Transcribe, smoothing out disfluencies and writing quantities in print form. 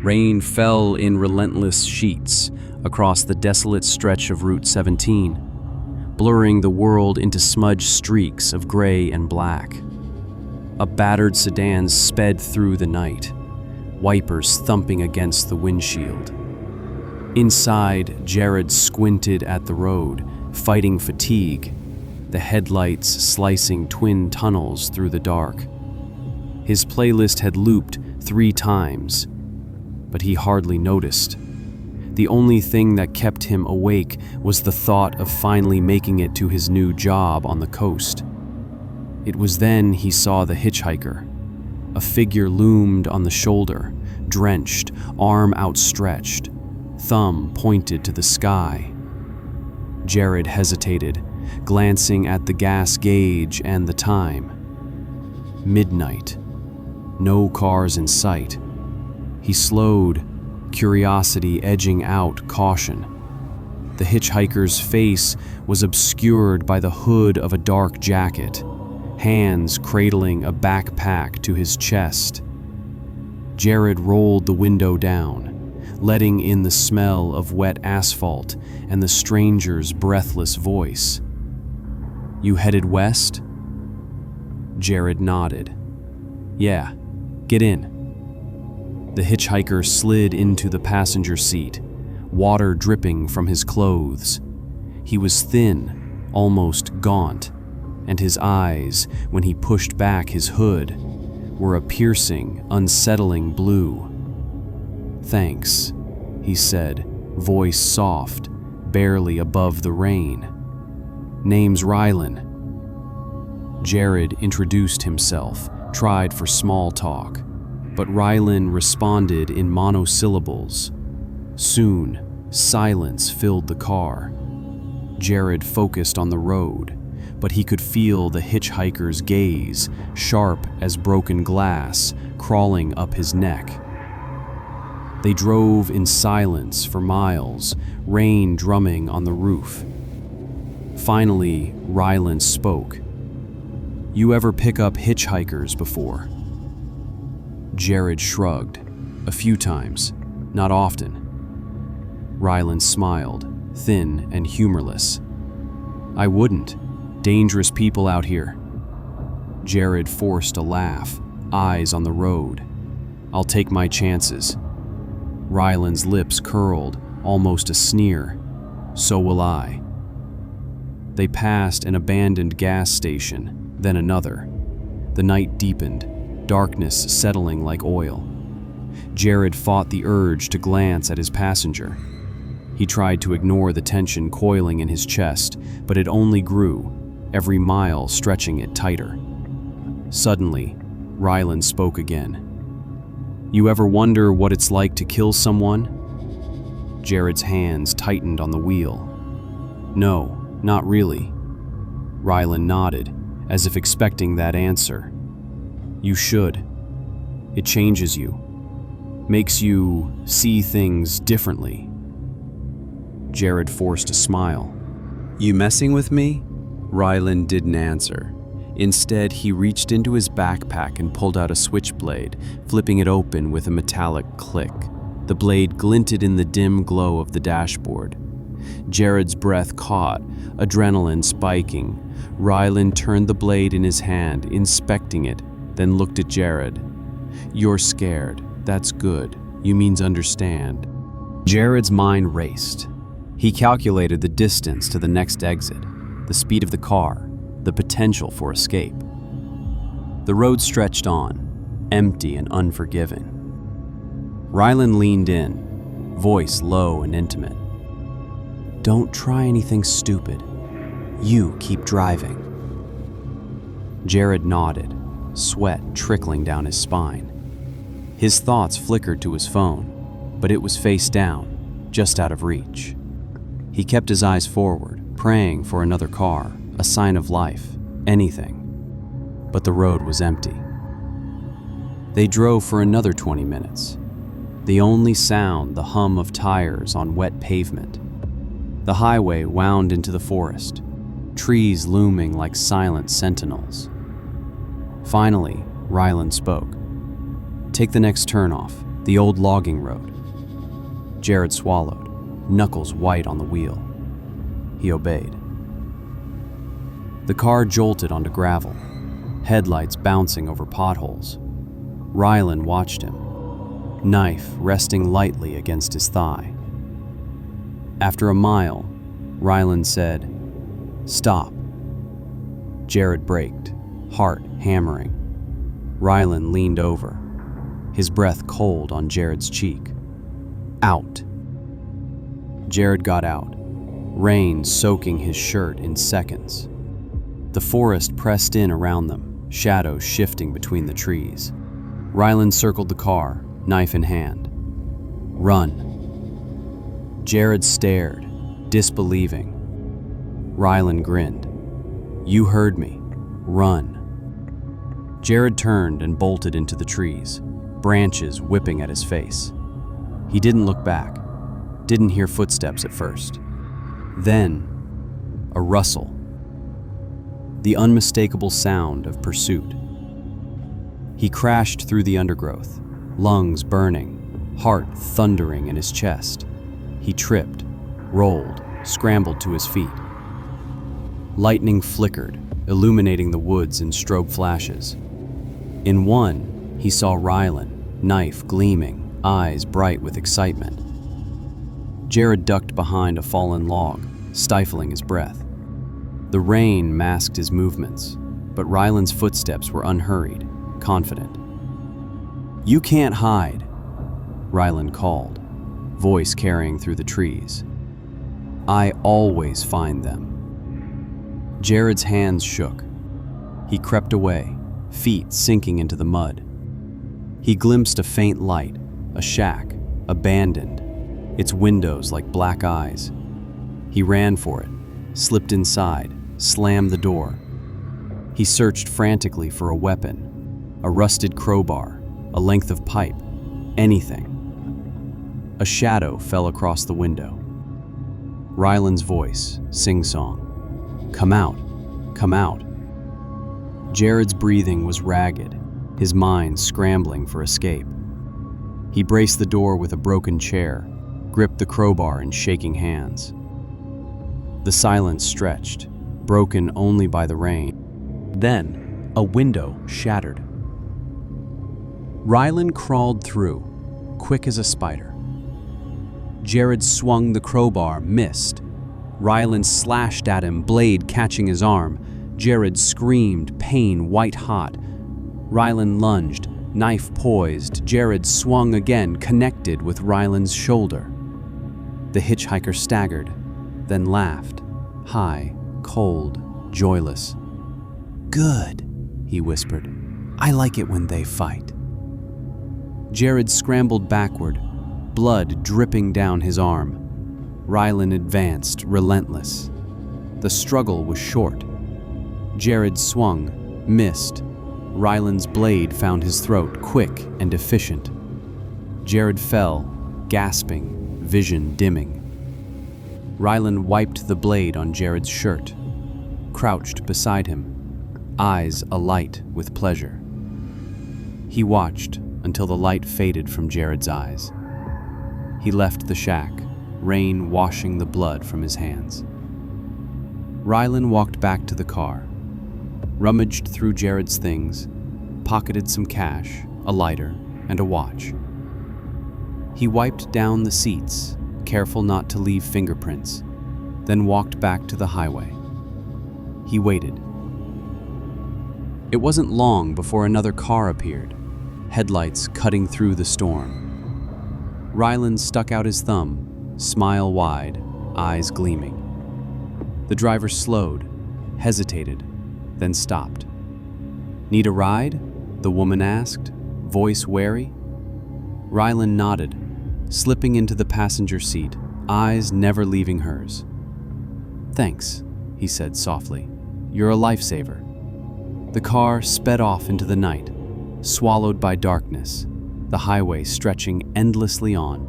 Rain fell in relentless sheets across the desolate stretch of Route 17, blurring the world into smudged streaks of gray and black. A battered sedan sped through the night, wipers thumping against the windshield. Inside, Jared squinted at the road, fighting fatigue, the headlights slicing twin tunnels through the dark. His playlist had looped 3 times, but he hardly noticed. The only thing that kept him awake was the thought of finally making it to his new job on the coast. It was then he saw the hitchhiker. A figure loomed on the shoulder, drenched, arm outstretched, thumb pointed to the sky. Jared hesitated, glancing at the gas gauge and the time. Midnight. No cars in sight. He slowed, curiosity edging out caution. The hitchhiker's face was obscured by the hood of a dark jacket, hands cradling a backpack to his chest. Jared rolled the window down, letting in the smell of wet asphalt and the stranger's breathless voice. "You headed west?" Jared nodded. "Yeah, get in." The hitchhiker slid into the passenger seat, water dripping from his clothes. He was thin, almost gaunt, and his eyes, when he pushed back his hood, were a piercing, unsettling blue. "Thanks," he said, voice soft, barely above the rain. "Name's Rylan." Jared introduced himself, tried for small talk, but Rylan responded in monosyllables. Soon, silence filled the car. Jared focused on the road, but he could feel the hitchhiker's gaze, sharp as broken glass, crawling up his neck. They drove in silence for miles, rain drumming on the roof. Finally, Rylan spoke. "You ever pick up hitchhikers before?" Jared shrugged. "A few times, not often." Rylan smiled, thin and humorless. "I wouldn't. Dangerous people out here." Jared forced a laugh, eyes on the road. "I'll take my chances." Rylan's lips curled, almost a sneer. "So will I." They passed an abandoned gas station, then another. The night deepened, darkness settling like oil. Jared fought the urge to glance at his passenger. He tried to ignore the tension coiling in his chest, but it only grew, every mile stretching it tighter. Suddenly, Rylan spoke again. "You ever wonder what it's like to kill someone?" Jared's hands tightened on the wheel. "No, not really." Rylan nodded, as if expecting that answer. "You should. It changes you. Makes you see things differently." Jared forced a smile. "You messing with me?" Rylan didn't answer. Instead, he reached into his backpack and pulled out a switchblade, flipping it open with a metallic click. The blade glinted in the dim glow of the dashboard. Jared's breath caught, adrenaline spiking. Rylan turned the blade in his hand, inspecting it, then looked at Jared. "You're scared. That's good. You means understand." Jared's mind raced. He calculated the distance to the next exit, the speed of the car, the potential for escape. The road stretched on, empty and unforgiving. Rylan leaned in, voice low and intimate. "Don't try anything stupid. You keep driving." Jared nodded, sweat trickling down his spine. His thoughts flickered to his phone, but it was face down, just out of reach. He kept his eyes forward, praying for another car, a sign of life, anything. But the road was empty. They drove for another 20 minutes. The only sound, the hum of tires on wet pavement. The highway wound into the forest, trees looming like silent sentinels. Finally, Rylan spoke. "Take the next turn off. The old logging road. Jared swallowed, knuckles white on the wheel. He obeyed. The car jolted onto gravel, headlights bouncing over potholes. Rylan watched him, knife resting lightly against his thigh. After a mile, Rylan said, "Stop." Jared braked, heart hammering. Rylan leaned over, his breath cold on Jared's cheek. "Out." Jared got out, rain soaking his shirt in seconds. The forest pressed in around them, shadows shifting between the trees. Rylan circled the car, knife in hand. "Run." Jared stared, disbelieving. Rylan grinned. "You heard me. Run." Jared turned and bolted into the trees, branches whipping at his face. He didn't look back, didn't hear footsteps at first. Then, a rustle. The unmistakable sound of pursuit. He crashed through the undergrowth, lungs burning, heart thundering in his chest. He tripped, rolled, scrambled to his feet. Lightning flickered, illuminating the woods in strobe flashes. In one, he saw Rylan, knife gleaming, eyes bright with excitement. Jared ducked behind a fallen log, stifling his breath. The rain masked his movements, but Rylan's footsteps were unhurried, confident. "You can't hide," Rylan called, voice carrying through the trees. "I always find them." Jared's hands shook. He crept away, feet sinking into the mud. He glimpsed a faint light, a shack, abandoned, its windows like black eyes. He ran for it, slipped inside, slammed the door. He searched frantically for a weapon, a rusted crowbar, a length of pipe, anything. A shadow fell across the window. Rylan's voice, sing-song. "Come out, come out." Jared's breathing was ragged, his mind scrambling for escape. He braced the door with a broken chair, gripped the crowbar in shaking hands. The silence stretched, broken only by the rain. Then, a window shattered. Rylan crawled through, quick as a spider. Jared swung the crowbar, missed. Rylan slashed at him, blade catching his arm. Jared screamed, pain white-hot. Rylan lunged, knife poised. Jared swung again, connected with Rylan's shoulder. The hitchhiker staggered, then laughed, high, cold, joyless. "Good," he whispered. "I like it when they fight." Jared scrambled backward, blood dripping down his arm. Rylan advanced, relentless. The struggle was short. Jared swung, missed. Rylan's blade found his throat, quick and efficient. Jared fell, gasping, vision dimming. Rylan wiped the blade on Jared's shirt, crouched beside him, eyes alight with pleasure. He watched until the light faded from Jared's eyes. He left the shack, rain washing the blood from his hands. Rylan walked back to the car, rummaged through Jared's things, pocketed some cash, a lighter, and a watch. He wiped down the seats, careful not to leave fingerprints, then walked back to the highway. He waited. It wasn't long before another car appeared, headlights cutting through the storm. Rylan stuck out his thumb, smile wide, eyes gleaming. The driver slowed, hesitated, then stopped. "Need a ride?" the woman asked, voice wary. Rylan nodded, slipping into the passenger seat, eyes never leaving hers. "Thanks," he said softly. "You're a lifesaver." The car sped off into the night, swallowed by darkness, the highway stretching endlessly on.